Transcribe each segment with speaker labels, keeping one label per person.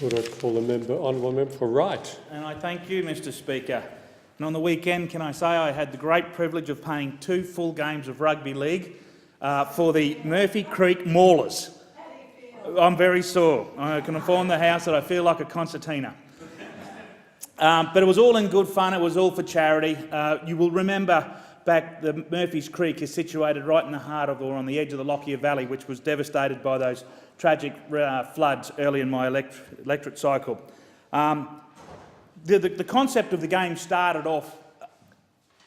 Speaker 1: Would I call the honourable member for Wright?
Speaker 2: And I thank you, Mr Speaker. And on the weekend, can I say I had the great privilege of playing 2 full games of rugby league for the Murphy Creek Maulers. I'm very sore. I can inform the House that I feel like a concertina. But it was all in good fun. It was all for charity. You will remember back the Murphy's Creek is situated right in the heart of, or on the edge of the Lockyer Valley, which was devastated by those tragic floods early in my electorate cycle. The concept of the game started off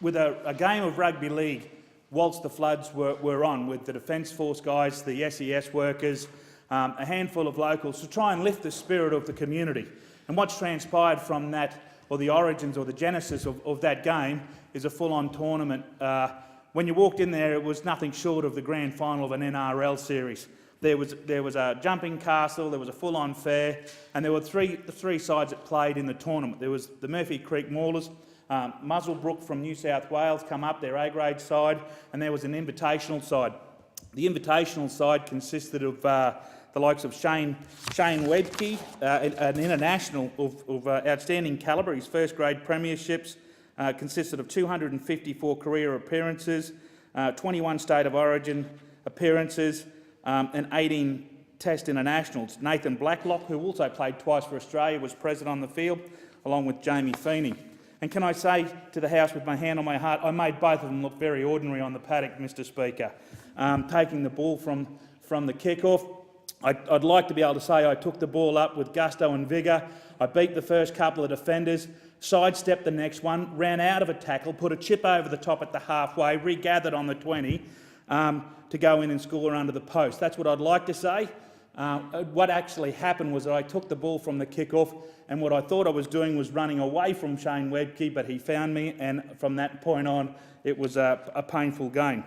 Speaker 2: with a game of rugby league whilst the floods were on, with the Defence Force guys, the SES workers, a handful of locals to try and lift the spirit of the community. And what's transpired from that, or the origins or the genesis of that game, is a full-on tournament. When you walked in there, it was nothing short of the grand final of an NRL series. There was a jumping castle, there was a full-on fair, and there were three sides that played in the tournament. There was the Murphy Creek Maulers, Muswellbrook from New South Wales come up, their A-grade side, and there was an invitational side. The invitational side consisted of the likes of Shane Webke, an international of outstanding calibre. His first-grade premierships consisted of 254 career appearances, 21 State of Origin appearances, and 18 Test internationals. Nathan Blacklock, who also played twice for Australia, was present on the field, along with Jamie Feeney. And can I say to the House with my hand on my heart, I made both of them look very ordinary on the paddock, Mr Speaker. Taking the ball from the kick-off, I'd like to be able to say I took the ball up with gusto and vigour. I beat the first couple of defenders, sidestepped the next one, ran out of a tackle, put a chip over the top at the halfway, regathered on the 20 to go in and score under the post. That's what I'd like to say. What actually happened was that I took the ball from the kick-off, and what I thought I was doing was running away from Shane Webke, but he found me, and from that point on, it was a painful game.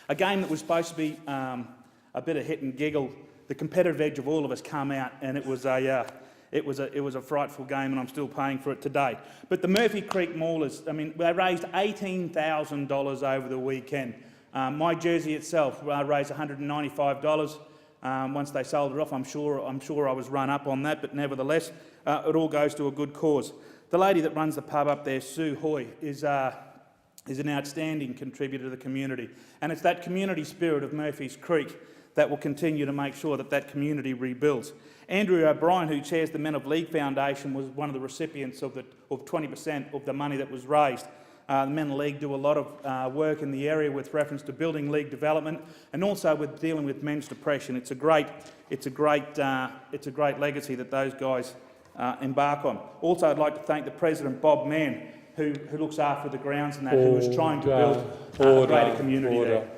Speaker 2: A game that was supposed to be a bit of hit and giggle. The competitive edge of all of us come out, and it was a frightful game, and I'm still paying for it today. But the Murphy Creek Maulers, I mean, they raised $18,000 over the weekend. My jersey itself raised $195. Once they sold it off, I'm sure I was run up on that, but nevertheless, it all goes to a good cause. The lady that runs the pub up there, Sue Hoy, is an outstanding contributor to the community, and it's that community spirit of Murphy's Creek that will continue to make sure that community rebuilds. Andrew O'Brien, who chairs the Men of League Foundation, was one of the recipients of 20% of the money that was raised. The Men of League do a lot of work in the area with reference to building league development and also with dealing with men's depression. It's a great legacy that those guys embark on. Also, I'd like to thank the President, Bob Mann, who looks after the grounds and that, who is trying to build a greater community there.